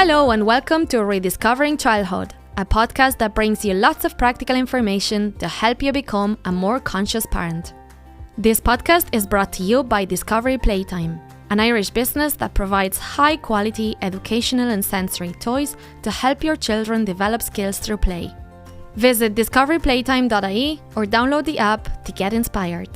Hello and welcome to Rediscovering Childhood, a podcast that brings you lots of practical information to help you become a more conscious parent. This podcast is brought to you by Discovery Playtime, an Irish business that provides high-quality educational and sensory toys to help your children develop skills through play. Visit discoveryplaytime.ie or download the app to get inspired.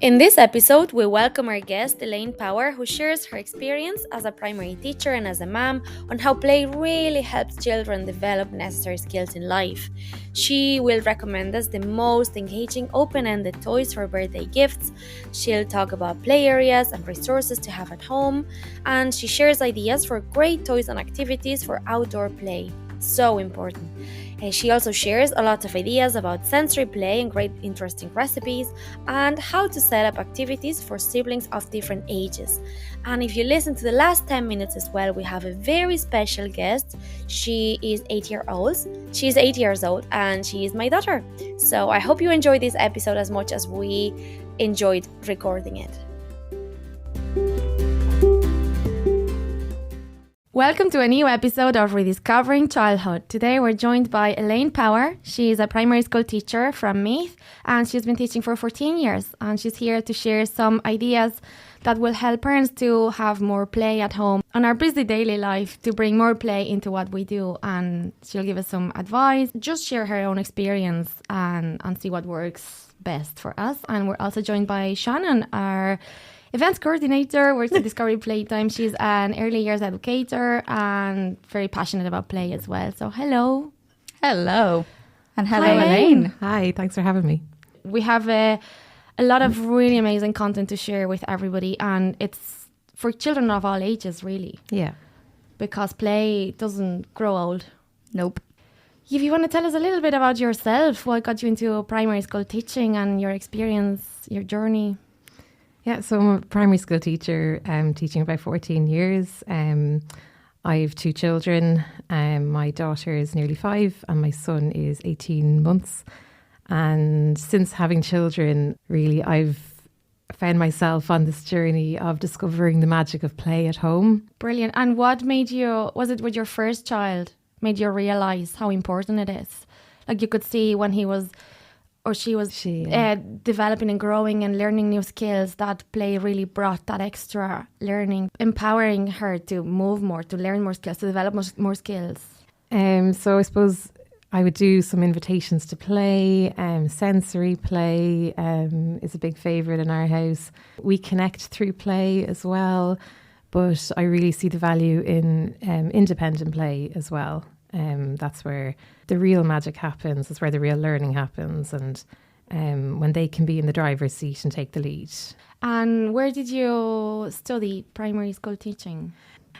In this episode, we welcome our guest, Elaine Power, who shares her experience as a primary teacher and as a mom on how play really helps children develop necessary skills in life. She will recommend us the most engaging open-ended toys for birthday gifts. She'll talk about play areas and resources to have at home, and she shares ideas for great toys and activities for outdoor play. So important. She also shares a lot of ideas about sensory play and great interesting recipes and how to set up activities for siblings of different ages. And if you listen to the last 10 minutes as well, we have a very special guest. She is 8 years old. She's 8 years old and she is my daughter. So I hope you enjoyed this episode as much as we enjoyed recording it. Welcome to a new episode of Rediscovering Childhood. Today we're joined by Elaine Power. She is a primary school teacher from Meath and she's been teaching for 14 years. And she's here to share some ideas that will help parents to have more play at home on our busy daily life, to bring more play into what we do. And she'll give us some advice, just share her own experience and see what works best for us. And we're also joined by Shannon, our events coordinator, works at Discovery Playtime. She's an early years educator and very passionate about play as well. So hello. Hello. And hello, Hi, Elaine. Hi, thanks for having me. We have a lot of really amazing content to share with everybody, and it's for children of all ages, really. Yeah. Because play doesn't grow old. Nope. If you want to tell us a little bit about yourself, what got you into primary school teaching and your experience, your journey? Yeah, so I'm a primary school teacher, teaching about 14 years. I have two children. My daughter is nearly 5 and my son is 18 months. And since having children, really, I've found myself on this journey of discovering the magic of play at home. Brilliant. And what made you, was it with your first child, made you realise how important it is? Like you could see when he was or she was developing and growing and learning new skills, that play really brought that extra learning, empowering her to move more, to learn more skills, to develop more skills. So I suppose I would do some invitations to play. Sensory play is a big favourite in our house. We connect through play as well, but I really see the value in independent play as well. That's where the real magic happens. That's where the real learning happens, and when they can be in the driver's seat and take the lead. And where did you study primary school teaching?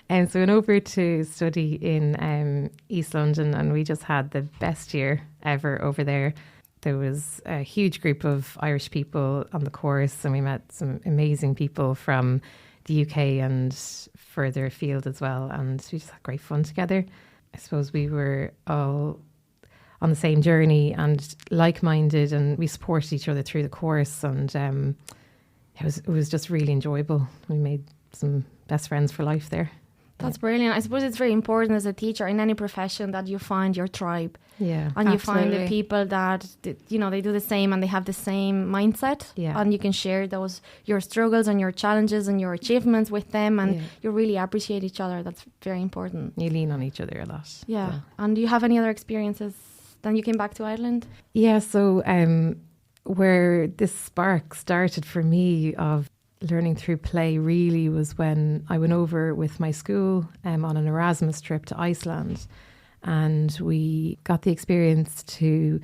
So I went over to study in East London, and we just had the best year ever over there. There was a huge group of Irish people on the course, and we met some amazing people from the UK and further afield as well, and we just had great fun together. I suppose we were all on the same journey and like-minded, and we supported each other through the course, and it was just really enjoyable. We made some best friends for life there. That's brilliant. I suppose it's very important as a teacher in any profession that you find your tribe. Yeah, and absolutely. You find the people that, they do the same and they have the same mindset. Yeah. And you can share your struggles and your challenges and your achievements with them, and you really appreciate each other. That's very important. You lean on each other a lot. Yeah. So. And do you have any other experiences? Then you came back to Ireland? Yeah, so where this spark started for me of learning through play really was when I went over with my school on an Erasmus trip to Iceland, and we got the experience to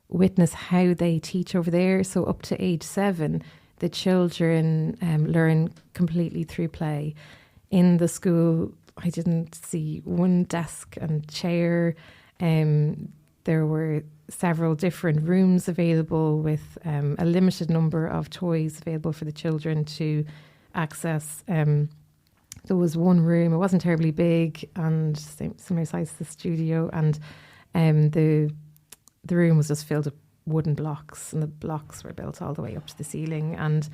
witness how they teach over there. So up to age 7, the children learn completely through play. In the school, I didn't see one desk and chair. There were several different rooms available with a limited number of toys available for the children to access. There was one room, it wasn't terribly big, and similar size to the studio, and the room was just filled with wooden blocks, and the blocks were built all the way up to the ceiling, and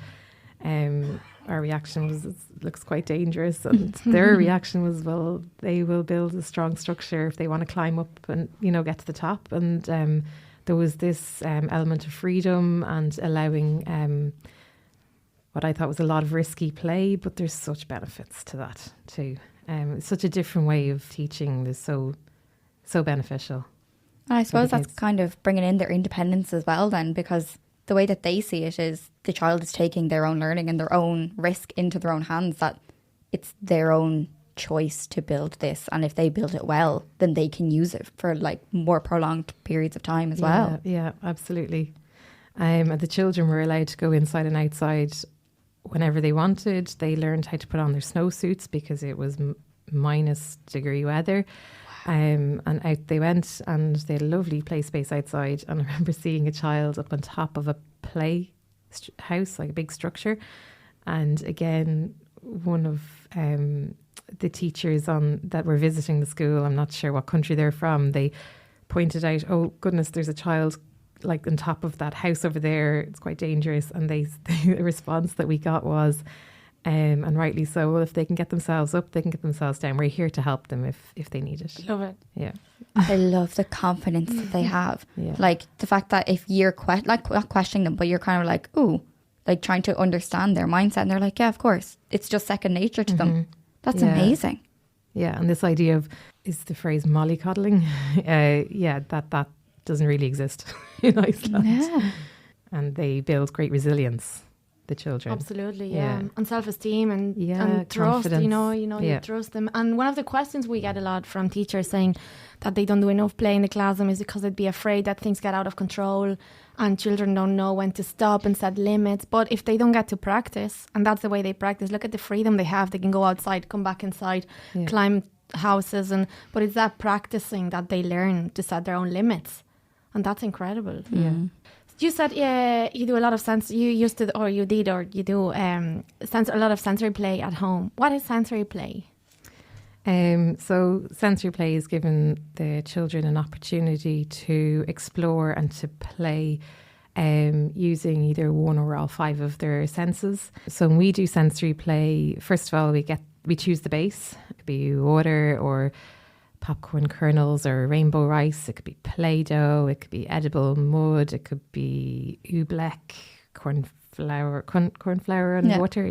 our reaction was, it looks quite dangerous, and their reaction was, well, they will build a strong structure if they want to climb up and, you know, get to the top. And there was this element of freedom and allowing what I thought was a lot of risky play, but there's such benefits to that too. It's such a different way of teaching is so beneficial. And I suppose that's kind of bringing in their independence as well then, because the way that they see it is the child is taking their own learning and their own risk into their own hands, that it's their own choice to build this. And if they build it well, then they can use it for like more prolonged periods of time as well. Yeah, absolutely. And the children were allowed to go inside and outside whenever they wanted. They learned how to put on their snowsuits because it was -degree weather. And out they went, and they had a lovely play space outside. And I remember seeing a child up on top of a play house, like a big structure. And again, one of the teachers that were visiting the school, I'm not sure what country they're from, they pointed out, oh goodness, there's a child like on top of that house over there. It's quite dangerous. And the response that we got was, and rightly so, well, if they can get themselves up, they can get themselves down. We're here to help them if they need it. Love it. Yeah. I love the confidence that they have. Yeah. Like the fact that if you're not questioning them, but you're kind of like, ooh, like trying to understand their mindset. And they're like, yeah, of course. It's just second nature to them. That's amazing. Yeah. And this idea of, is the phrase mollycoddling? That doesn't really exist in Iceland. Yeah. And they build great resilience, the children. Absolutely, yeah. And self-esteem and trust, confidence. You trust them. And one of the questions we get a lot from teachers saying that they don't do enough play in the classroom is because they'd be afraid that things get out of control and children don't know when to stop and set limits. But if they don't get to practice, and that's the way they practice, look at the freedom they have. They can go outside, come back inside, climb houses, but it's that practicing that they learn to set their own limits. And that's incredible. Yeah. You said you do a lot of you do a lot of sensory play at home. What is sensory play? So sensory play is giving the children an opportunity to explore and to play using either one or all 5 of their senses. So when we do sensory play, first of all, we choose the base. It could be water or popcorn kernels or rainbow rice. It could be Play-Doh. It could be edible mud. It could be oobleck, corn flour and water,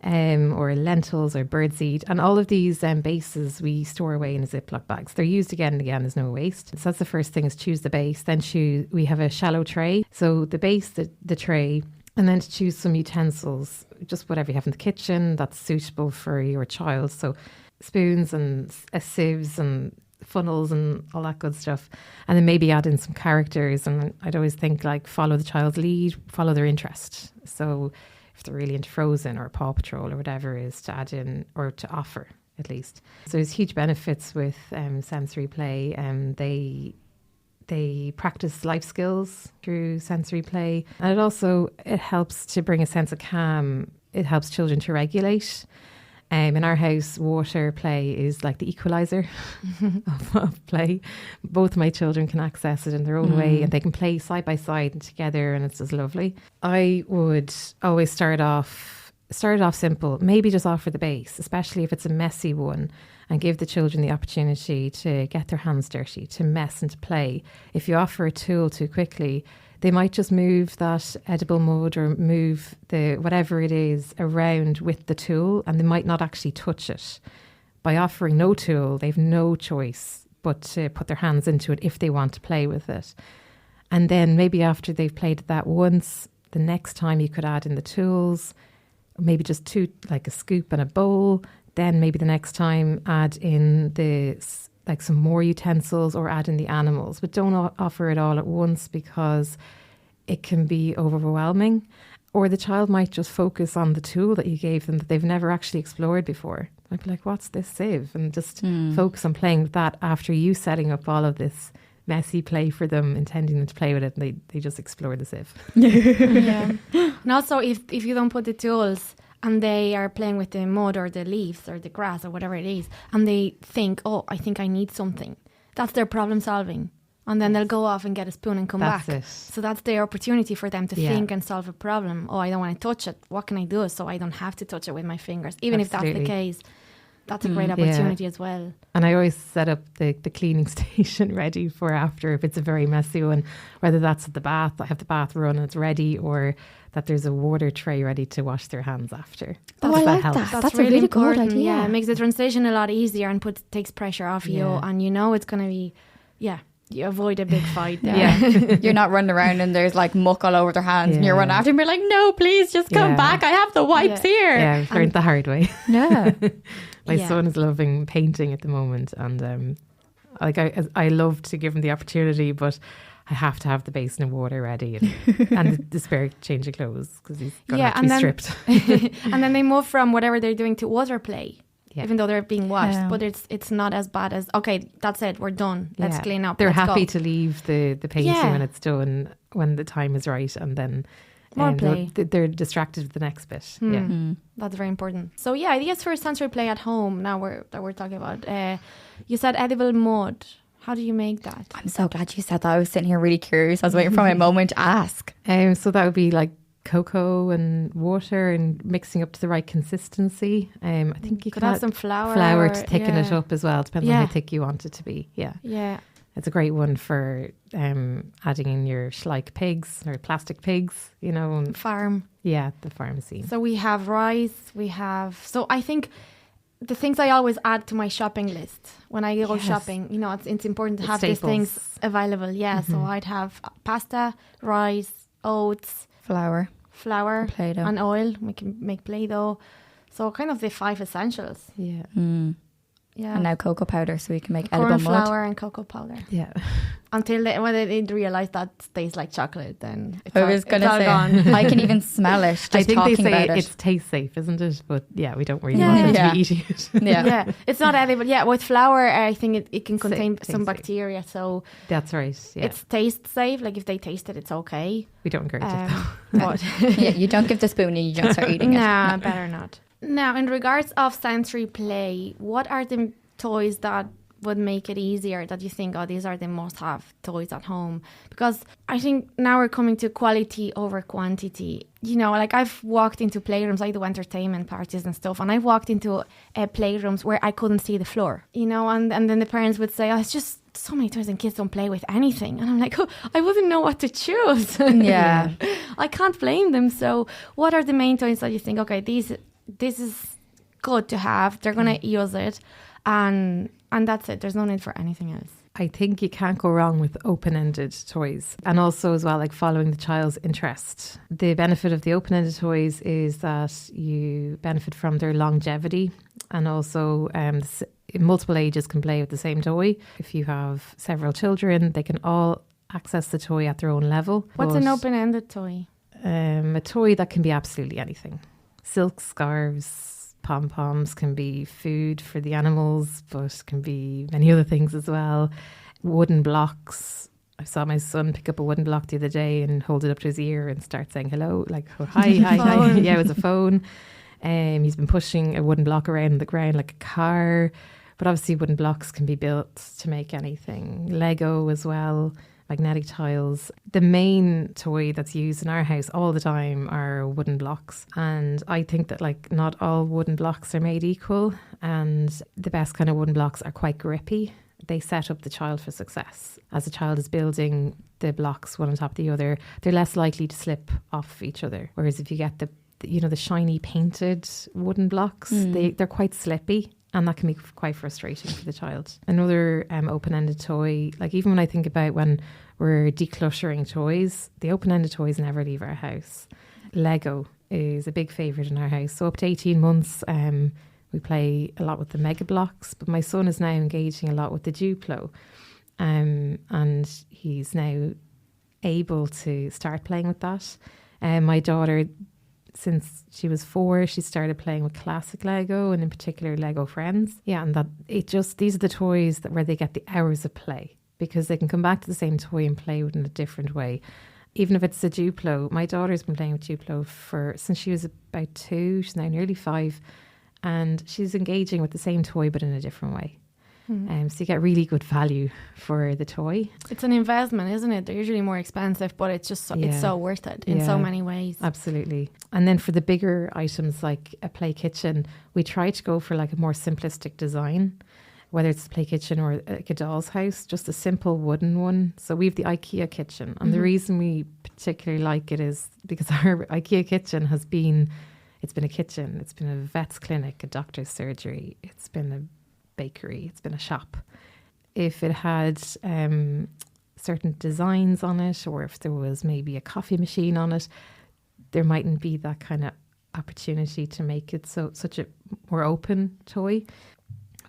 or lentils or birdseed. And all of these bases we store away in a Ziploc bags. They're used again and again. There's no waste. So that's the first thing, is choose the base. Then we have a shallow tray. So the base, the tray, and then to choose some utensils, just whatever you have in the kitchen that's suitable for your child. So spoons and sieves and funnels and all that good stuff. And then maybe add in some characters. And I'd always think, like, follow the child's lead, follow their interest. So if they're really into Frozen or Paw Patrol or whatever it is, to add in or to offer at least. So there's huge benefits with sensory play. They practice life skills through sensory play. And it helps to bring a sense of calm. It helps children to regulate. In our house, water play is like the equalizer of play. Both my children can access it in their own way, and they can play side by side and together, and it's just lovely. I would always start off simple, maybe just offer the base, especially if it's a messy one, and give the children the opportunity to get their hands dirty, to mess and to play. If you offer a tool too quickly, they might just move that edible mud or move the whatever it is around with the tool, and they might not actually touch it. By offering no tool, they've no choice but to put their hands into it if they want to play with it. And then maybe after they've played that once, the next time you could add in the tools, maybe just 2, like a scoop and a bowl. Then maybe the next time add in some more utensils or add in the animals, but don't offer it all at once because it can be overwhelming. Or the child might just focus on the tool that you gave them that they've never actually explored before. I'd be like, what's this sieve? And just focus on playing with that after you setting up all of this messy play for them, intending them to play with it, and they just explore the sieve. Yeah. And also, if you don't put the tools and they are playing with the mud or the leaves or the grass or whatever it is, and they think, oh, I think I need something. That's their problem solving. And then they'll go off and get a spoon and come back. It. So that's their opportunity for them to think and solve a problem. Oh, I don't want to touch it. What can I do so I don't have to touch it with my fingers? Even if that's the case, that's a great opportunity as well. And I always set up the cleaning station ready for after if it's a very messy one, whether that's at the bath, I have the bath run and it's ready, or that there's a water tray ready to wash their hands after. I like that. That's a really good idea. Yeah, it makes the transition a lot easier and takes pressure off you, and you know it's going to be, you avoid a big fight there. You're not running around and there's like muck all over their hands and you're running after them. You're like, no, please just come back. I have the wipes here. Yeah, I've learned the hard way. Yeah. My son is loving painting at the moment, and I love to give him the opportunity, but I have to have the basin of water ready and the spare change of clothes because he's going to be stripped. And then they move from whatever they're doing to water play. Even though they're being washed, but it's not as bad as, okay, that's it, we're done, let's clean up. They're happy to leave the painting when it's done, when the time is right, and then more play. They're distracted with the next bit. That's very important. So ideas for sensory play at home now that we're talking about. You said edible mud. How do you make that? I'm so glad you said that. I was sitting here really curious. I was waiting for my moment to ask. So that would be like cocoa and water and mixing up to the right consistency. I think you could add some flour to thicken it up as well. Depends on how thick you want it to be. Yeah. It's a great one for adding in your schleich pigs or plastic pigs, farm. Yeah, the farm scene. So we have rice, so I think the things I always add to my shopping list when I go shopping, it's important to have these things available. Yeah, so I'd have pasta, rice, oats, flour, Play-Doh, and oil. We can make Play-Doh. So kind of the 5 essentials. Yeah. Yeah. And now cocoa powder, so we can make edible mud. Flour and cocoa powder. Yeah. Until when they didn't realise that tastes like chocolate, then it's I was going to say, gone. I can even smell it just I think talking they say about it. It's taste safe, isn't it? But we don't really want them to be eating it. Yeah. It's not edible. Yeah, with flour, I think it can contain some bacteria. So that's right. Yeah. It's taste safe. Like if they taste it, it's okay. We don't encourage it though. But you don't give the spoon and you don't start eating it. No, better not. Now, in regards of sensory play, what are the toys that would make it easier that you think, these are the must-have toys at home? Because I think now we're coming to quality over quantity. Like I've walked into playrooms, I do entertainment parties and stuff, and I've walked into playrooms where I couldn't see the floor, and then the parents would say, it's just so many toys and kids don't play with anything. And I'm like, I wouldn't know what to choose. Yeah. I can't blame them. So what are the main toys that you think, okay, this is good to have, they're going to use it, and that's it. There's no need for anything else. I think you can't go wrong with open-ended toys, and also as well, like following the child's interest. The benefit of the open-ended toys is that you benefit from their longevity, and also multiple ages can play with the same toy. If you have several children, they can all access the toy at their own level. What's an open-ended toy? A toy that can be absolutely anything. Silk scarves, pom-poms, can be food for the animals, but can be many other things as well. Wooden blocks. I saw my son pick up a wooden block the other day and hold it up to his ear and start saying hello, like, hi. Yeah, it was a phone. He's been pushing a wooden block around the ground like a car. But obviously wooden blocks can be built to make anything. Lego as well. Magnetic tiles. The main toy that's used in our house all the time are wooden blocks, and I think that not all wooden blocks are made equal, and the best kind of wooden blocks are quite grippy. They set up the child for success. As the child is building the blocks one on top of the other, they're less likely to slip off each other, whereas if you get the shiny painted wooden blocks, they're quite slippy. And that can be quite frustrating for the child. Another open-ended toy, even when I think about when we're decluttering toys, the open-ended toys never leave our house. Lego is a big favourite in our house. So up to 18 months, we play a lot with the Mega Blocks, but my son is now engaging a lot with the Duplo. And he's now able to start playing with that. My daughter, since she was 4, she started playing with classic Lego, and in particular Lego Friends. Yeah, and these are the toys where they get the hours of play, because they can come back to the same toy and play with it in a different way. Even if it's a Duplo, my daughter's been playing with Duplo since she was about 2. She's now nearly 5, and she's engaging with the same toy but in a different way. So you get really good value for the toy. It's an investment, isn't it? They're usually more expensive, but it's just it's so worth it in so many ways. Absolutely. And then for the bigger items like a play kitchen, we try to go for like a more simplistic design, whether it's a play kitchen or like a doll's house, just a simple wooden one. So we have the IKEA kitchen, and the reason we particularly like it is because our IKEA kitchen it's been a kitchen, it's been a vet's clinic, a doctor's surgery, it's been a bakery, it's been a shop. If it had certain designs on it, or if there was maybe a coffee machine on it, there mightn't be that kind of opportunity to make it such a more open toy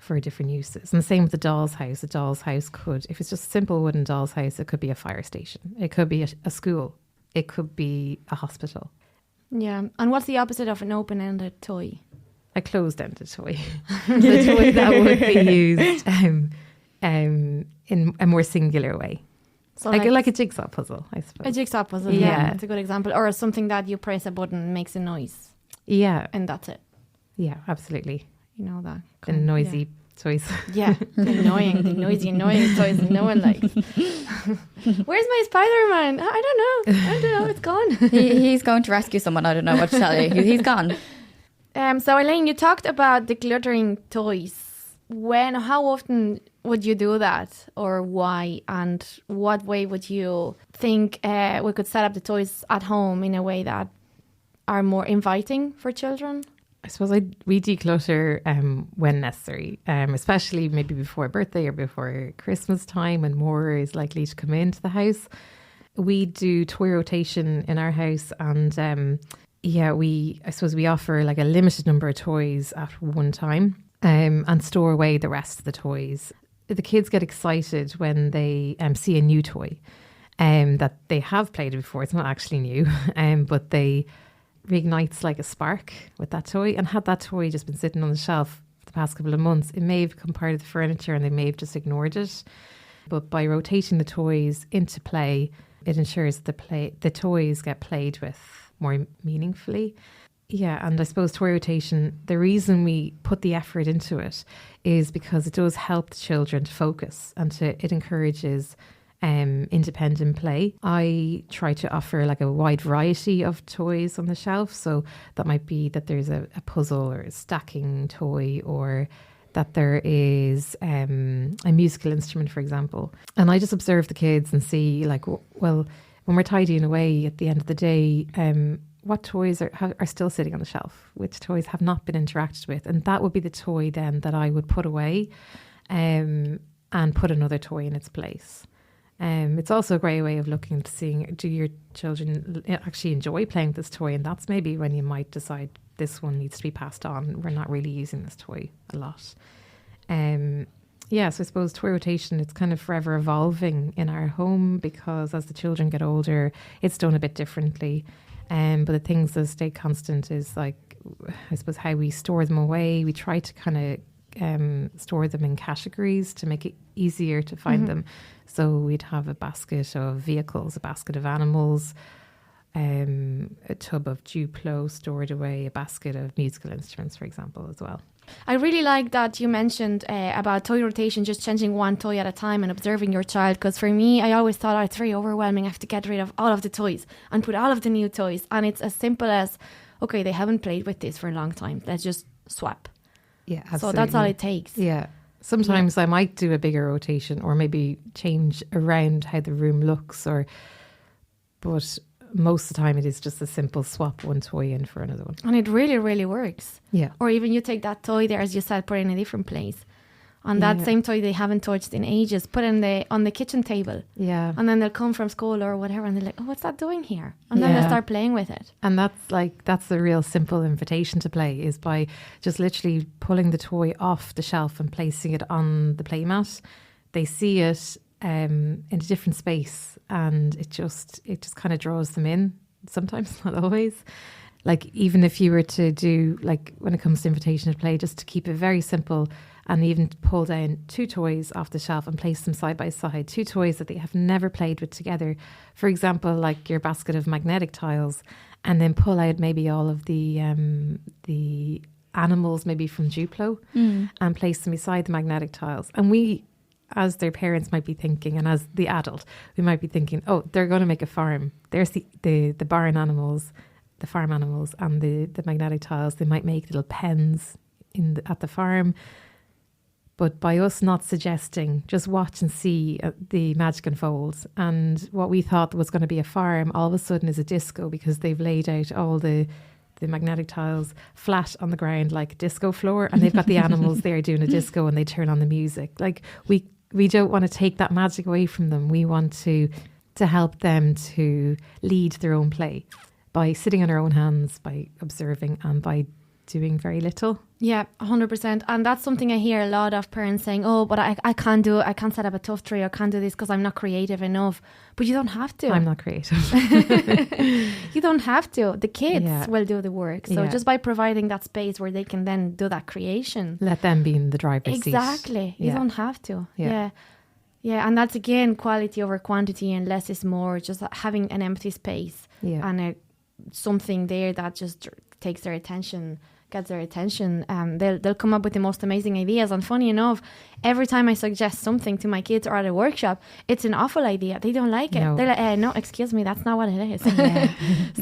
for different uses. And the same with the doll's house. A doll's house could, if it's just a simple wooden doll's house, it could be a fire station, it could be a school, it could be a hospital. Yeah. And what's the opposite of an open-ended toy? A closed-ended toy. The toy that would be used in a more singular way. So like a jigsaw puzzle, I suppose. A jigsaw puzzle, yeah. That's a good example. Or something that you press a button and makes a noise. Yeah. And that's it. Yeah, absolutely. You know that. The noisy toys. Yeah, the noisy, annoying toys that no one likes. Where's my Spider-Man? I don't know. It's gone. He's going to rescue someone. I don't know what to tell you. He's gone. So Elaine, you talked about decluttering toys. How often would you do that, or why, and what way would you think we could set up the toys at home in a way that are more inviting for children? I suppose we declutter when necessary, especially maybe before birthday or before Christmas time when more is likely to come into the house. We do toy rotation in our house, and I suppose we offer like a limited number of toys at one time, and store away the rest of the toys. The kids get excited when they see a new toy that they have played before. It's not actually new, but they reignites like a spark with that toy. And had that toy just been sitting on the shelf for the past couple of months, it may have become part of the furniture and they may have just ignored it. But by rotating the toys into play, it ensures the toys get played with more meaningfully. Yeah, and I suppose toy rotation, the reason we put the effort into it is because it does help the children to focus, and it encourages independent play. I try to offer like a wide variety of toys on the shelf. So that might be that there's a puzzle or a stacking toy, or that there is a musical instrument, for example. And I just observe the kids and see like, well, when we're tidying away at the end of the day, what toys are still sitting on the shelf, which toys have not been interacted with. And that would be the toy then that I would put away and put another toy in its place. It's also a great way of looking to seeing, do your children actually enjoy playing with this toy? And that's maybe when you might decide this one needs to be passed on. We're not really using this toy a lot. So I suppose toy rotation, it's kind of forever evolving in our home, because as the children get older, it's done a bit differently. But the things that stay constant is like, I suppose, how we store them away. We try to kind of store them in categories to make it easier to find them. So we'd have a basket of vehicles, a basket of animals, a tub of Duplo stored away, a basket of musical instruments, for example, as well. I really like that you mentioned about toy rotation, just changing one toy at a time and observing your child. Because for me, I always thought it's very overwhelming. I have to get rid of all of the toys and put all of the new toys. And it's as simple as, okay, they haven't played with this for a long time. Let's just swap. Yeah, absolutely. So that's all it takes. Yeah. Sometimes I might do a bigger rotation, or maybe change around how the room looks, but most of the time it is just a simple swap one toy in for another one. And it really, really works. Yeah. Or even you take that toy there, as you said, put it in a different place. And that same toy they haven't touched in ages, put it on the kitchen table. Yeah. And then they'll come from school or whatever and they're like, oh, what's that doing here? And then they'll start playing with it. And that's the real simple invitation to play, is by just literally pulling the toy off the shelf and placing it on the playmat. They see it in a different space, and it just kind of draws them in. Sometimes, not always. Like, even if you were to do, like, when it comes to invitation to play, just to keep it very simple and even pull down 2 toys off the shelf and place them side by side, 2 toys that they have never played with together. For example, like your basket of magnetic tiles, and then pull out maybe all of the animals maybe from Duplo and place them beside the magnetic tiles. And we, as their parents, might be thinking, and as the adult, we might be thinking, oh, they're going to make a farm. There's the barn animals, the farm animals, and the magnetic tiles. They might make little pens at the farm. But by us not suggesting, just watch and see the magic unfolds. And what we thought was going to be a farm all of a sudden is a disco, because they've laid out all the magnetic tiles flat on the ground like a disco floor, and they've got the animals there doing a disco, and they turn on the music. Like we don't want to take that magic away from them. We want to help them to lead their own play by sitting on our own hands, by observing, and by doing very little. Yeah, 100%. And that's something I hear a lot of parents saying, oh, but I can't do it. I can't set up a tough tree. I can't do this because I'm not creative enough. But you don't have to. I'm not creative. You don't have to. The kids will do the work. So just by providing that space where they can then do that creation. Let them be in the driver's seat. Exactly. You don't have to. Yeah. And that's, again, quality over quantity, and less is more. Just having an empty space and something there that just takes their attention, gets their attention. They'll come up with the most amazing ideas. And funny enough, every time I suggest something to my kids or at a workshop, it's an awful idea. They don't like it. No. They're like, no, excuse me, that's not what it is.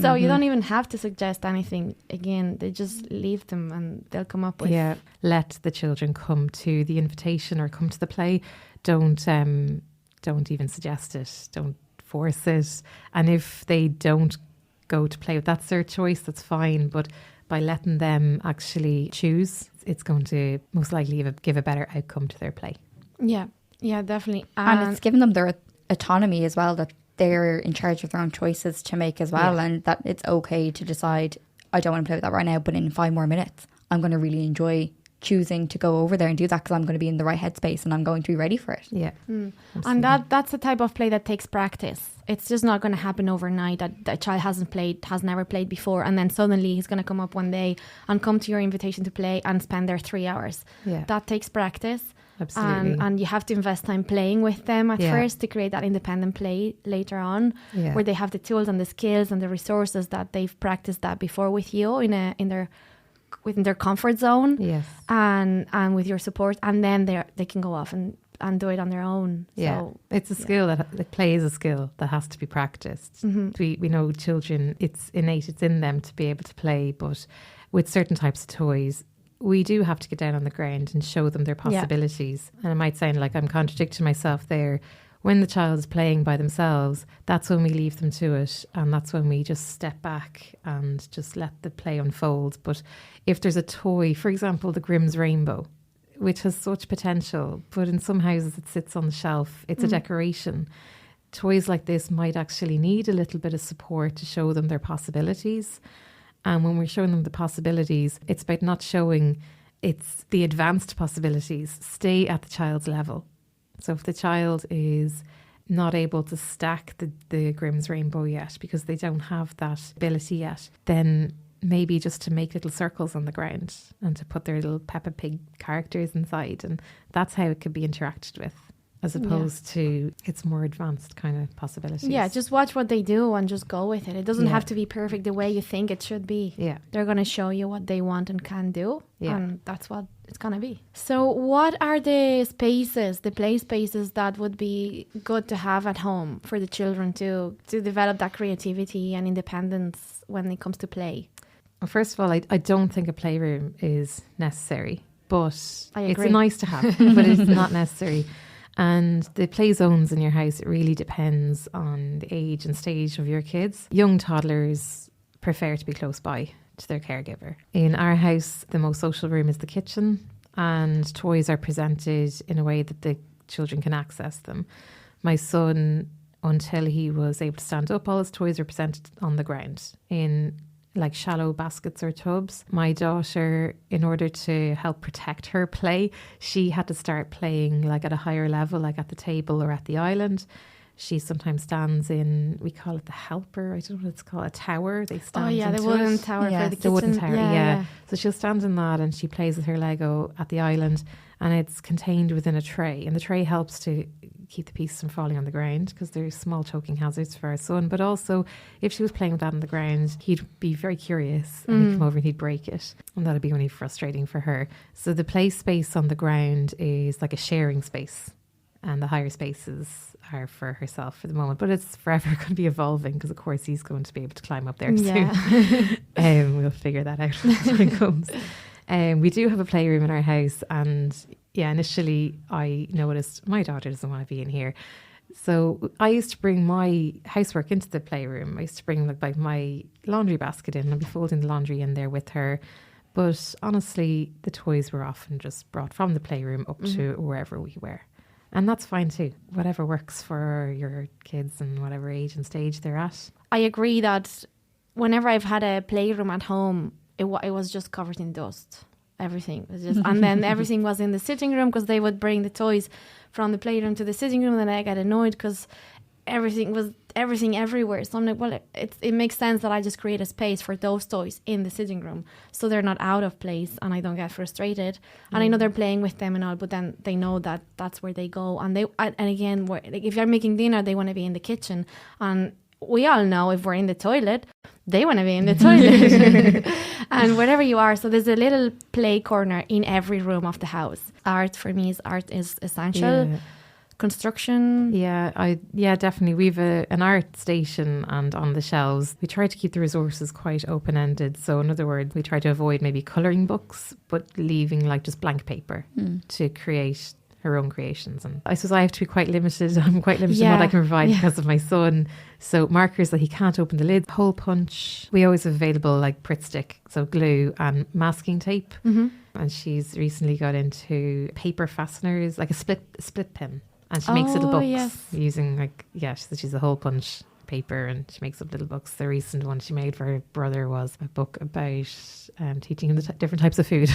So you don't even have to suggest anything. Again, they just leave them and they'll come up with... Yeah, let the children come to the invitation or come to the play. Don't even suggest it. Don't force it. And if they don't go to play, that's their choice, that's fine. But by letting them actually choose, it's going to most likely give a better outcome to their play. Yeah, definitely. And it's giving them their autonomy as well, that they're in charge of their own choices to make as well, and that it's okay to decide, I don't want to play with that right now, but in 5 more minutes, I'm going to really enjoy choosing to go over there and do that because I'm going to be in the right headspace and I'm going to be ready for it. Yeah. And that's the type of play that takes practice. It's just not going to happen overnight that a child has never played before, and then suddenly he's going to come up one day and come to your invitation to play and spend there 3 hours. Yeah. That takes practice. Absolutely. And you have to invest time playing with them at first to create that independent play later on, where they have the tools and the skills and the resources that they've practiced that before with you within their comfort zone. Yes. And with your support, and then they can go off and do it on their own. Yeah, so, it's a skill that play is a skill that has to be practiced. We know children, it's innate, it's in them to be able to play, but with certain types of toys, we do have to get down on the ground and show them their possibilities. And it might sound like I'm contradicting myself there. When the child is playing by themselves, that's when we leave them to it, and that's when we just step back and just let the play unfold. But if there's a toy, for example, the Grimm's Rainbow, which has such potential, but in some houses it sits on the shelf, it's a decoration. Toys like this might actually need a little bit of support to show them their possibilities. And when we're showing them the possibilities, it's about not showing it's the advanced possibilities. Stay at the child's level. So if the child is not able to stack the Grimm's Rainbow yet because they don't have that ability yet, then maybe just to make little circles on the ground and to put their little Peppa Pig characters inside. And that's how it could be interacted with, as opposed to its more advanced kind of possibilities. Yeah, just watch what they do and just go with it. It doesn't have to be perfect the way you think it should be. Yeah. They're going to show you what they want and can do. Yeah. And that's what it's going to be. So what are the spaces, the play spaces that would be good to have at home for the children to develop that creativity and independence when it comes to play? Well, first of all, I don't think a playroom is necessary, but it's nice to have, but it's not necessary. And the play zones in your house, it really depends on the age and stage of your kids. Young toddlers prefer to be close by to their caregiver. In our house, the most social room is the kitchen, and toys are presented in a way that the children can access them. My son, until he was able to stand up, all his toys are presented on the ground in like shallow baskets or tubs. My daughter, in order to help protect her play, she had to start playing like at a higher level, like at the table or at the island. She sometimes stands in, we call it the helper, I don't know what it's called, a tower. They stand the wooden tower for the kitchen. The wooden tower, yeah. So she'll stand in that and she plays with her Lego at the island, and it's contained within a tray. And the tray helps to keep the pieces from falling on the ground because there's small choking hazards for our son. But also, if she was playing with that on the ground, he'd be very curious and he'd come over and he'd break it. And that'd be really frustrating for her. So the play space on the ground is like a sharing space, and the higher spaces are for herself for the moment, but it's forever going to be evolving because of course he's going to be able to climb up there soon. We'll figure that out when the time comes. We do have a playroom in our house, and initially I noticed my daughter doesn't want to be in here, so I used to bring my housework into the playroom. I used to bring like my laundry basket in and be folding the laundry in there with her. But honestly, the toys were often just brought from the playroom up to wherever we were. And that's fine too. Whatever works for your kids and whatever age and stage they're at. I agree that whenever I've had a playroom at home, it was just covered in dust. Everything was just, and then everything was in the sitting room because they would bring the toys from the playroom to the sitting room, and then I get annoyed because everything everywhere. So I'm like, well, it makes sense that I just create a space for those toys in the sitting room so they're not out of place and I don't get frustrated. And I know they're playing with them and all, but then they know that that's where they go. And again, like if you're making dinner, they want to be in the kitchen. And we all know if we're in the toilet, they want to be in the toilet. And wherever you are, so there's a little play corner in every room of the house. Art is essential. Yeah. Construction. Definitely. We've an art station, and on the shelves we try to keep the resources quite open-ended. So in other words, we try to avoid maybe colouring books, but leaving like just blank paper to create her own creations. And I suppose I have to be quite limited. I'm quite limited in what I can provide because of my son. So markers that he can't open the lid, hole punch. We always have available like Pritt stick, so glue and masking tape. And she's recently got into paper fasteners, like a split pin. And she makes little books using she's a hole punch paper, and she makes up little books. The recent one she made for her brother was a book about teaching him the different types of food.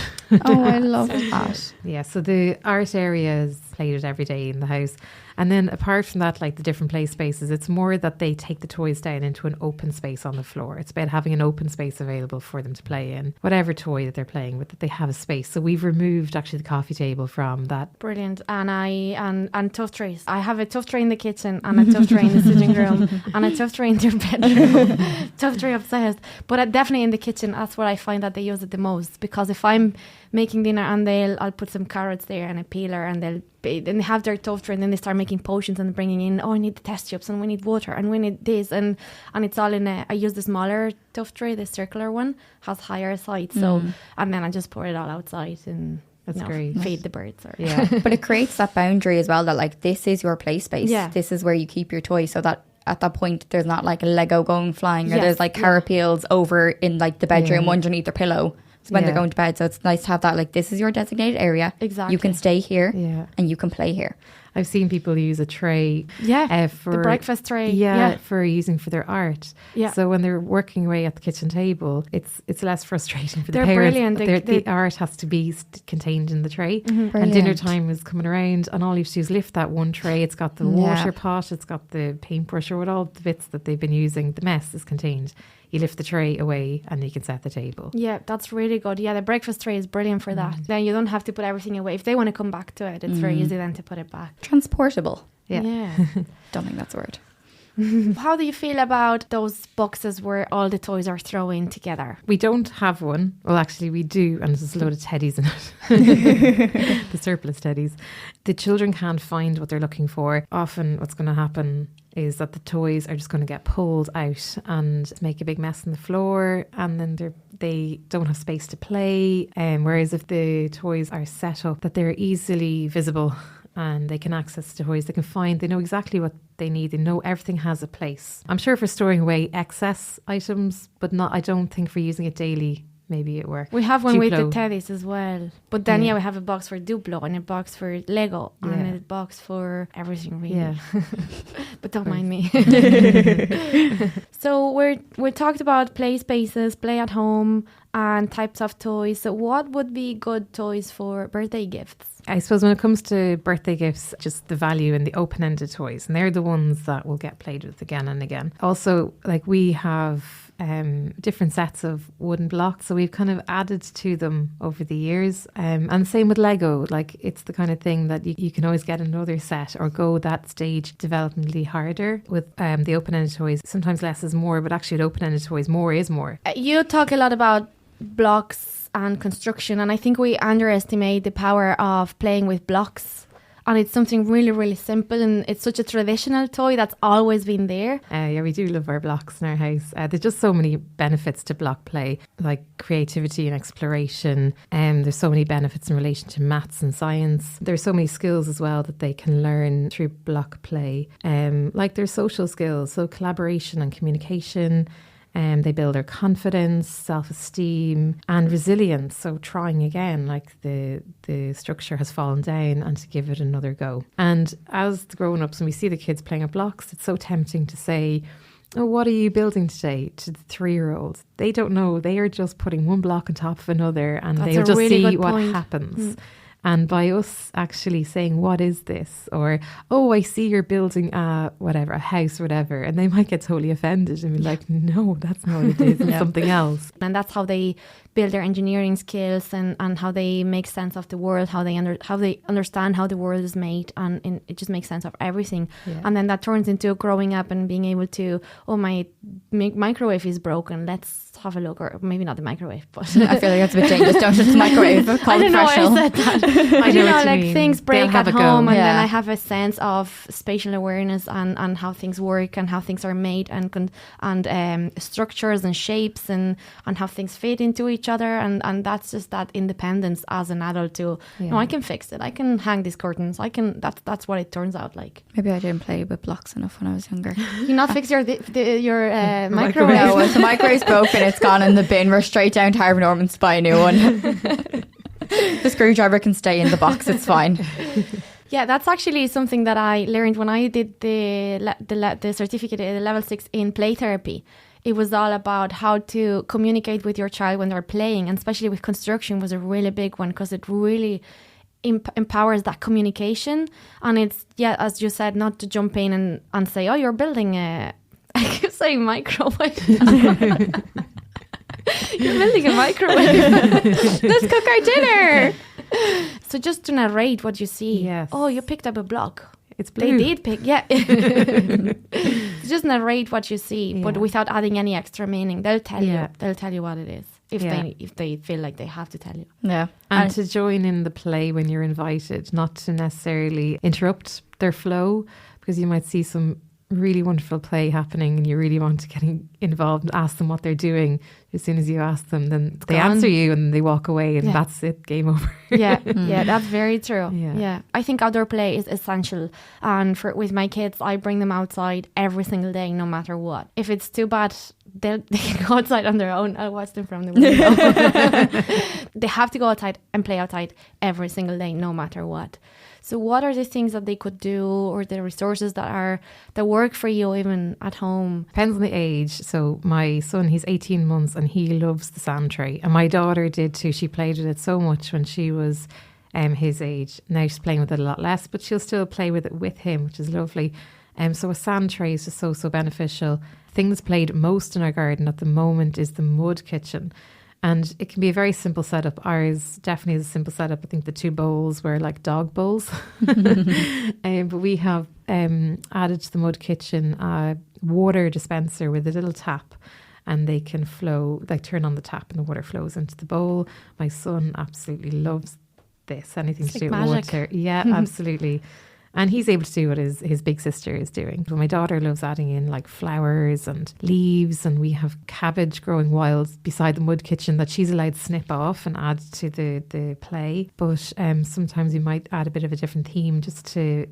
Oh, I love that. Yeah, so the art area is played every day in the house. And then apart from that, like the different play spaces, it's more that they take the toys down into an open space on the floor. It's about having an open space available for them to play in. Whatever toy that they're playing with, that they have a space. So we've removed actually the coffee table from that. Brilliant. And tough trays. I have a tough tray in the kitchen and a tough tray in the sitting room and a tough tray in their bedroom. Tough tray upstairs. But definitely in the kitchen, that's where I find that they use it the most. Because if I'm making dinner and I'll put some carrots there and a peeler, and then they have their tough tray, and then they start making potions and bringing in, I need the test tubes and we need water and we need this, and it's all in I use the smaller tough tray, the circular one has higher height, so and then I just pour it all outside and that's great. Feed the birds. But it creates that boundary as well, that like this is your play space. This is where you keep your toys, so that at that point there's not like a Lego going flying, or there's like carrot peels over in like the bedroom underneath their pillow when they're going to bed. So it's nice to have that, like, this is your designated area. Exactly. You can stay here and you can play here. I've seen people use a tray for the breakfast tray for using for their art. So when they're working away at the kitchen table, it's less frustrating for the parents. Brilliant. The art has to be contained in the tray. And dinner time is coming around, and all you have to do is lift that one tray. It's got the water pot, it's got the paintbrush, or what all the bits that they've been using. The mess is contained. You lift the tray away and you can set the table. Yeah, that's really good. Yeah, the breakfast tray is brilliant for that. Then you don't have to put everything away. If they want to come back to it, it's very easy then to put it back. Transportable. Yeah. Don't think that's a word. How do you feel about those boxes where all the toys are thrown in together? We don't have one. Well, actually, we do, and there's a load of teddies in it. The surplus teddies. The children can't find what they're looking for. Often what's going to happen is that the toys are just going to get pulled out and make a big mess on the floor, and then they don't have space to play. Whereas if the toys are set up that they're easily visible and they can access the toys, they know exactly what they need. They know everything has a place. I'm sure for storing away excess items, but I don't think for using it daily. Maybe it works. We have one with the teddies as well. But then, we have a box for Duplo and a box for Lego and a box for everything, really. Yeah. But don't mind me. So we talked about play spaces, play at home, and types of toys. So what would be good toys for birthday gifts? I suppose when it comes to birthday gifts, just the value in the open-ended toys, and they're the ones that will get played with again and again. Also, like we have different sets of wooden blocks, so we've kind of added to them over the years. And same with Lego, like it's the kind of thing that you can always get another set or go that stage developmentally harder. With the open-ended toys, sometimes less is more, but actually with open-ended toys, more is more. You talk a lot about blocks and construction, and I think we underestimate the power of playing with blocks. And it's something really, really simple, and it's such a traditional toy that's always been there. Yeah, we do love our blocks in our house. There's just so many benefits to block play, like creativity and exploration. There's so many benefits in relation to maths and science. There's so many skills as well that they can learn through block play. Like their social skills, so collaboration and communication. They build their confidence, self-esteem and resilience. So trying again, like the structure has fallen down, and to give it another go. And as the grown-ups, when we see the kids playing at blocks, it's so tempting to say, oh, what are you building today? To the 3-year-olds. They don't know. They are just putting one block on top of another, and they'll just see what happens. And by us actually saying, what is this? Or, oh, I see you're building a house, whatever. And they might get totally offended and be like, no, that's not what it is. It's something else. And that's how they build their engineering skills and how they make sense of the world, how they understand how the world is made, and it just makes sense of everything. Yeah. And then that turns into growing up and being able to, oh, my microwave is broken, let's have a look. Or maybe not the microwave, but I feel like that's a bit dangerous. Don't touch the microwave. I don't know why I said that. I don't know, like things break at home, and then I have a sense of spatial awareness and how things work and how things are made, and structures and shapes and how things fit into each other, and that's just that independence as an adult to no, I can fix it, I can hang these curtains, I can. That's what it turns out like. Maybe I didn't play with blocks enough when I was younger. You not fix your microwave? No, if the microwave's broken, it's gone in the bin. We're straight down to Harvey Norman's to buy a new one. The screwdriver can stay in the box, it's fine. Yeah, that's actually something that I learned when I did the certificate, the level 6 in play therapy. It was all about how to communicate with your child when they're playing, and especially with construction was a really big one, because it really empowers that communication. And it's, as you said, not to jump in and say, oh, you're building a, I keep saying microwave. You're building a microwave. Let's cook our dinner. So just to narrate what you see. Yes. Oh, you picked up a block. It's blue. They did pick, Just narrate what you see, but without adding any extra meaning. They'll tell you. They'll tell you what it is if they feel like they have to tell you. Yeah. And to join in the play when you're invited, not to necessarily interrupt their flow, because you might see some really wonderful play happening and you really want to get involved and ask them what they're doing. As soon as you ask them, then they answer you and they walk away, and that's it, game over. Yeah, that's very true. Yeah. I think outdoor play is essential, and with my kids, I bring them outside every single day, no matter what. If it's too bad, they can go outside on their own. I'll watch them from the window. They have to go outside and play outside every single day, no matter what. So what are the things that they could do, or the resources that work for you even at home? Depends on the age. So my son, he's 18 months and he loves the sand tray. And my daughter did too. She played with it so much when she was his age. Now she's playing with it a lot less, but she'll still play with it with him, which is lovely. So a sand tray is just so beneficial. The thing that's played most in our garden at the moment is the mud kitchen. And it can be a very simple setup. Ours definitely is a simple setup. I think the 2 bowls were like dog bowls. But we have added to the mud kitchen a water dispenser with a little tap, and they can flow, like turn on the tap and the water flows into the bowl. My son absolutely loves this. Anything it's to like do with magic. water. Yeah, absolutely. And he's able to do what his big sister is doing. But my daughter loves adding in like flowers and leaves, and we have cabbage growing wild beside the mud kitchen that she's allowed to snip off and add to the play. But sometimes we might add a bit of a different theme just to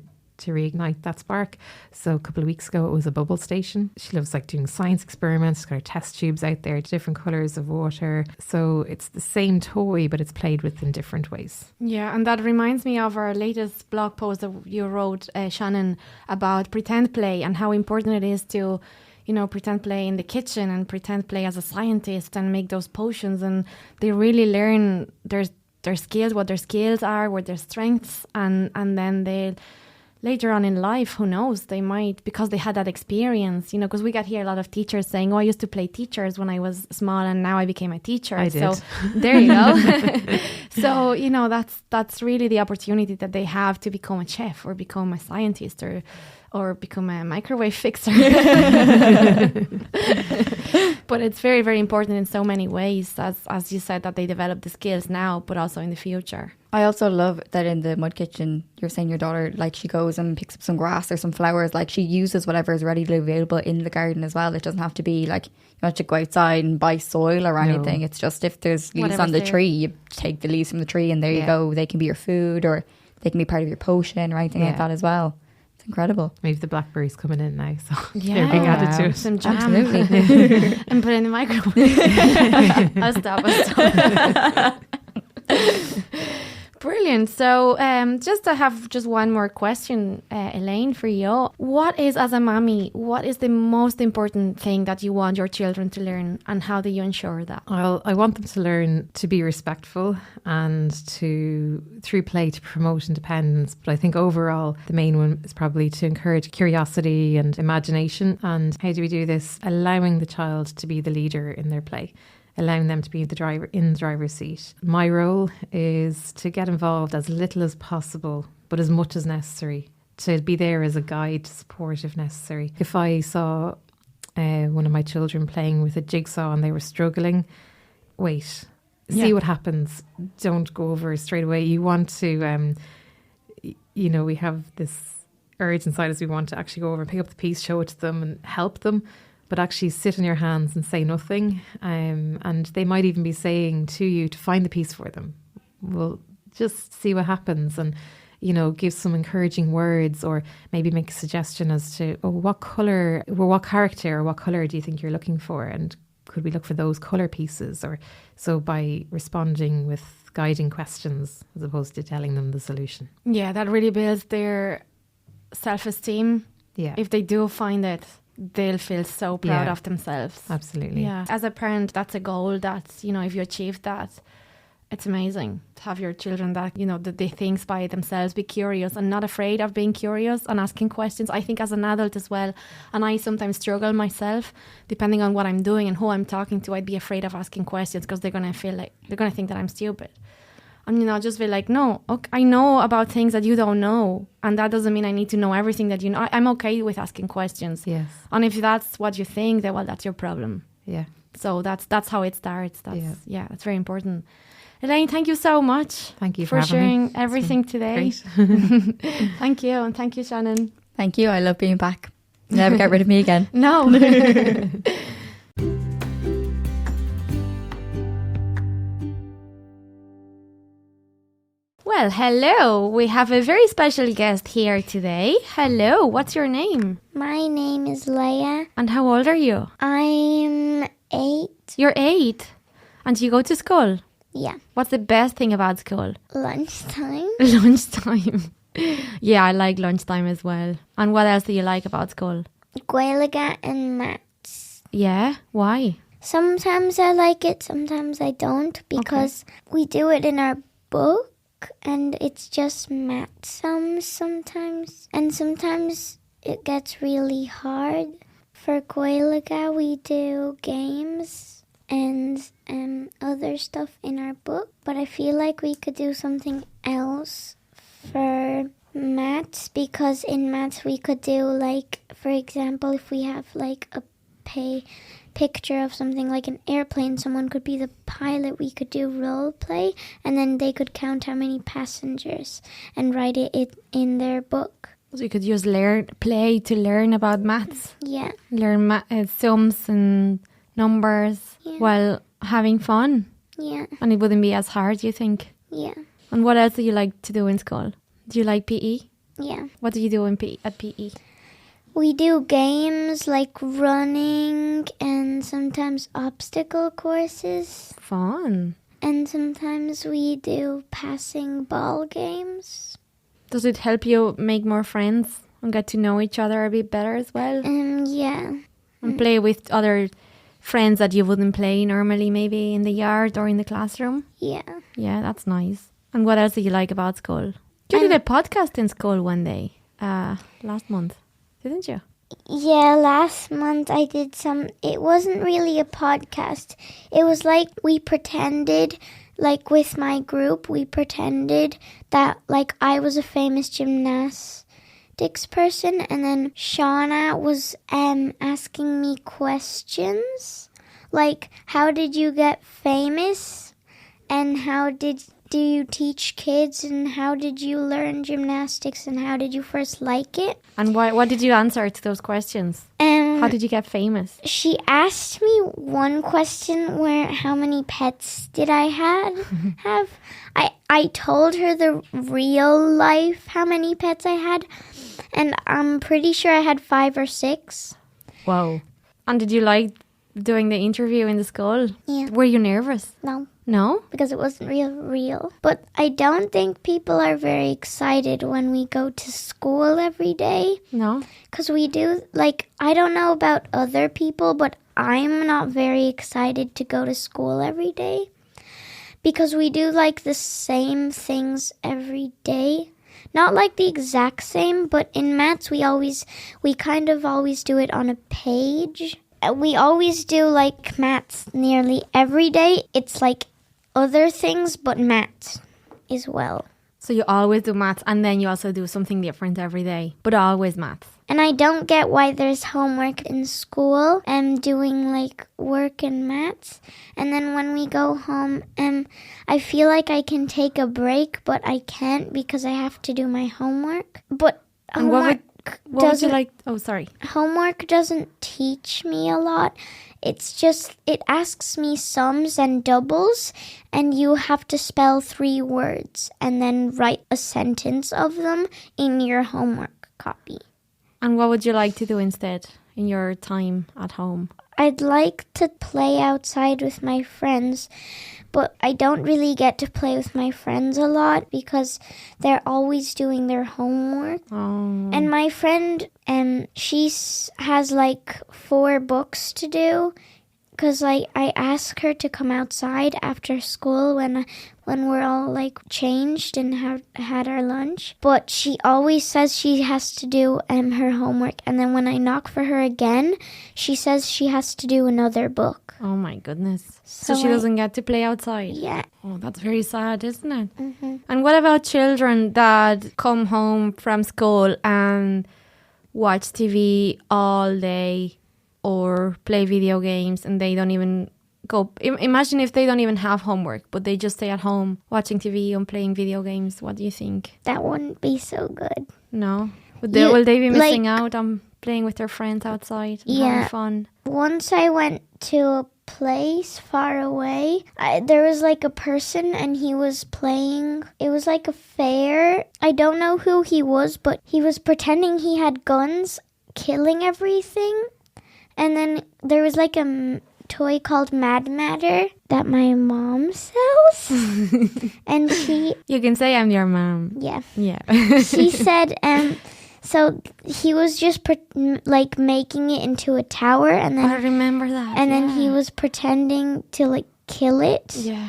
reignite that spark. So a couple of weeks ago it was a bubble station. She loves like doing science experiments, got her test tubes out there, different colours of water. So it's the same toy, but it's played with in different ways. Yeah, and that reminds me of our latest blog post that you wrote, Shannon, about pretend play and how important it is to pretend play in the kitchen and pretend play as a scientist and make those potions. And they really learn their skills, what their skills are, what their strengths, and then they later on in life, who knows, they might, because they had that experience, because we got here a lot of teachers saying, I used to play teachers when I was small and now I became a teacher. I did. So there you go. So, that's really the opportunity that they have to become a chef or become a scientist or become a microwave fixer. But it's very, very important in so many ways, as you said, that they develop the skills now, but also in the future. I also love that in the mud kitchen, you're saying your daughter, like, she goes and picks up some grass or some flowers. Like, she uses whatever is readily available in the garden as well. It doesn't have to be like you have to go outside and buy soil or anything. It's just if there's leaves on the tree, you take the leaves from the tree and there you go. They can be your food or they can be part of your potion or anything like that as well. It's incredible. Maybe the blackberries coming in now, so they're being added to it. Some jam. Absolutely. And put it in the microwave. I'll stop. Brilliant. So just to have just one more question, Elaine, for you. What is, as a mommy, what is the most important thing that you want your children to learn, and how do you ensure that? Well, I want them to learn to be respectful and through play, to promote independence. But I think overall, the main one is probably to encourage curiosity and imagination. And how do we do this? Allowing the child to be the leader in their play. Allowing them to be in the driver's seat. My role is to get involved as little as possible, but as much as necessary, to be there as a guide, to support if necessary. If I saw one of my children playing with a jigsaw and they were struggling, wait, see what happens. Don't go over straight away. You want to, we have this urge inside us. We want to actually go over and pick up the piece, show it to them and help them. But actually sit in your hands and say nothing. And they might even be saying to you to find the piece for them. Well, just see what happens and, give some encouraging words, or maybe make a suggestion as to, what colour, or what character or what colour do you think you're looking for? And could we look for those colour pieces? Or so by responding with guiding questions as opposed to telling them the solution. Yeah, that really builds their self-esteem. Yeah. If they do find it, they'll feel so proud of themselves. Absolutely. Yeah. As a parent, that's a goal that, if you achieve that, it's amazing to have your children that, that they think by themselves, be curious and not afraid of being curious and asking questions. I think as an adult as well, and I sometimes struggle myself, depending on what I'm doing and who I'm talking to, I'd be afraid of asking questions because they're going to think that I'm stupid. And, I'll just be like, no, okay, I know about things that you don't know. And that doesn't mean I need to know everything that you know. I'm okay with asking questions. Yes. And if that's what you think, then, well, that's your problem. Yeah. So that's how it starts. That's very important. Elaine, thank you so much. Thank you for sharing me. everything today. Thank you. And thank you, Shannon. Thank you. I love being back. Never get rid of me again. No. Well, hello. We have a very special guest here today. Hello. What's your name? My name is Leia. And how old are you? I'm 8. You're 8. And you go to school? Yeah. What's the best thing about school? Lunchtime. Lunchtime. Yeah, I like lunchtime as well. And what else do you like about school? Gaeilge and maths. Yeah? Why? Sometimes I like it, sometimes I don't, because we do it in our book and it's just math sums sometimes. And sometimes it gets really hard. For Gaeilge, we do games and other stuff in our book, but I feel like we could do something else for maths, because in maths we could do, like, for example, if we have like a picture of something like an airplane, someone could be the pilot, we could do role play, and then they could count how many passengers and write it in their book. So you could use play to learn about maths. Yeah. Learn sums and numbers while having fun. Yeah. And it wouldn't be as hard, you think? Yeah. And what else do you like to do in school? Do you like PE? Yeah. What do you do at PE? We do games like running and sometimes obstacle courses. Fun. And sometimes we do passing ball games. Does it help you make more friends and get to know each other a bit better as well? Yeah. And play with other friends that you wouldn't play normally, maybe in the yard or in the classroom? Yeah. Yeah, that's nice. And what else do you like about school? You did a podcast in school one day, last month, didn't you? Yeah, last month I did it wasn't really a podcast. It was like we pretended, like with my group, we pretended that like I was a famous gymnastics person, and then Shauna was asking me questions like, how did you get famous, and do you teach kids, and how did you learn gymnastics, and how did you first like it? And what did you answer to those questions? How did you get famous? She asked me one question where how many pets did I have. I told her the real life how many pets I had, and I'm pretty sure I had 5 or 6. Wow. And did you like doing the interview in the school? Yeah. Were you nervous? No. No? Because it wasn't real. But I don't think people are very excited when we go to school every day. No? Because we do, like, I don't know about other people, but I'm not very excited to go to school every day. Because we do, like, the same things every day. Not like the exact same, but in maths we kind of always do it on a page. We always do, like, maths nearly every day. It's like other things, but maths as well. So you always do maths, and then you also do something different every day, but always maths. And I don't get why there's homework in school and doing like work and maths. And then when we go home, I feel like I can take a break, but I can't because I have to do my homework. But And what would you like? Oh, sorry. Homework doesn't teach me a lot. It's just, it asks me sums and doubles, and you have to spell 3 words and then write a sentence of them in your homework copy. And what would you like to do instead in your time at home? I'd like to play outside with my friends, but I don't really get to play with my friends a lot because they're always doing their homework. Oh. And my friend, she has like 4 books to do because I ask her to come outside after school when we're all like changed and had our lunch. But she always says she has to do her homework. And then when I knock for her again, she says she has to do another book. Oh my goodness. So So she doesn't get to play outside? Yeah. Oh, that's very sad, isn't it? Mm-hmm. And what about children that come home from school and watch TV all day or play video games and they don't even go? Imagine if they don't even have homework, but they just stay at home watching TV and playing video games. What do you think? That wouldn't be so good. No? Yeah, Will they be missing like- out on playing with their friends outside and Yeah. having fun? Once I went to a place far away. There was like a person and he was playing. It was like a fair. I don't know who he was, but he was pretending he had guns, killing everything. And then there was like a toy called Mad Matter that my mom sells. And she... You can say I'm your mom. Yeah. Yeah. She said... So he was just like making it into a tower, and then I remember that. and then he was pretending to like kill it, Yeah.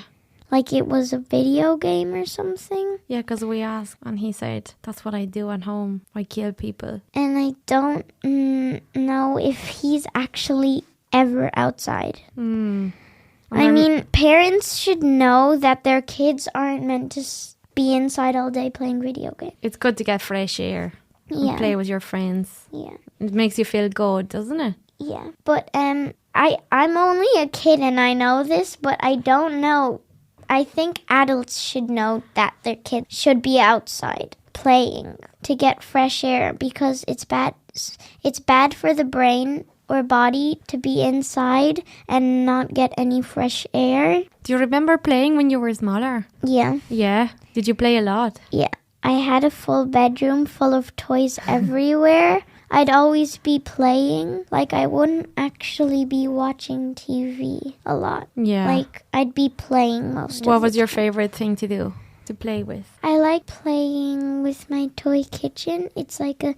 like it was a video game or something. Yeah, because we asked, and he said, that's what I do at home. I kill people. And I don't know if he's actually ever outside. I mean, parents should know that their kids aren't meant to be inside all day playing video games. It's good to get fresh air and Yeah. play with your friends. Yeah. It makes you feel good, doesn't it? Yeah. But I'm only a kid and I know this, but I don't know. I think adults should know that their kids should be outside playing to get fresh air because it's bad. It's bad for the brain or body to be inside and not get any fresh air. Do you remember playing when you were smaller? Yeah. Yeah. Did you play a lot? Yeah. I had a full bedroom full of toys everywhere. I'd always be playing. Like, I wouldn't actually be watching TV a lot. Yeah. Like, I'd be playing most of What the was your time. favorite thing to do, to play with? I like playing with my toy kitchen. It's like a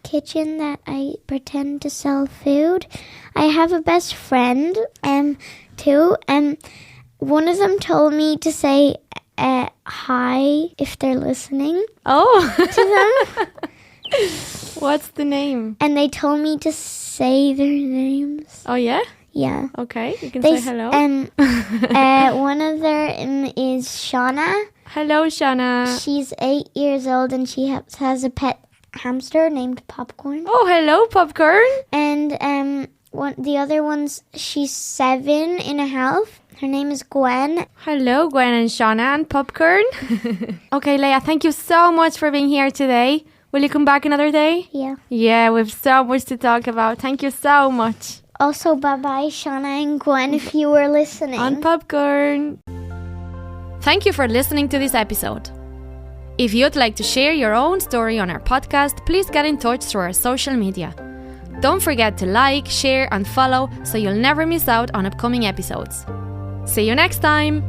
kitchen that I pretend to sell food. I have a best friend too. One of them told me to say hi if they're listening Oh, to them. what's the name? And they told me to say their names. Oh, yeah? Yeah. Okay, you can They say hello. One of them is Shauna. Hello, Shana. She's 8 years old and she has a pet hamster named Popcorn. Oh, hello, Popcorn. And the other one's, she's 7.5. Her name is Gwen. Hello, Gwen and Shauna and Popcorn. Okay, Leah, thank you so much for being here today. Will you come back another day? Yeah. Yeah, we have so much to talk about. Thank you so much. Also, bye-bye, Shauna and Gwen, if you were listening. On Popcorn. Thank you for listening to this episode. If you'd like to share your own story on our podcast, please get in touch through our social media. Don't forget to like, share and follow so you'll never miss out on upcoming episodes. See you next time!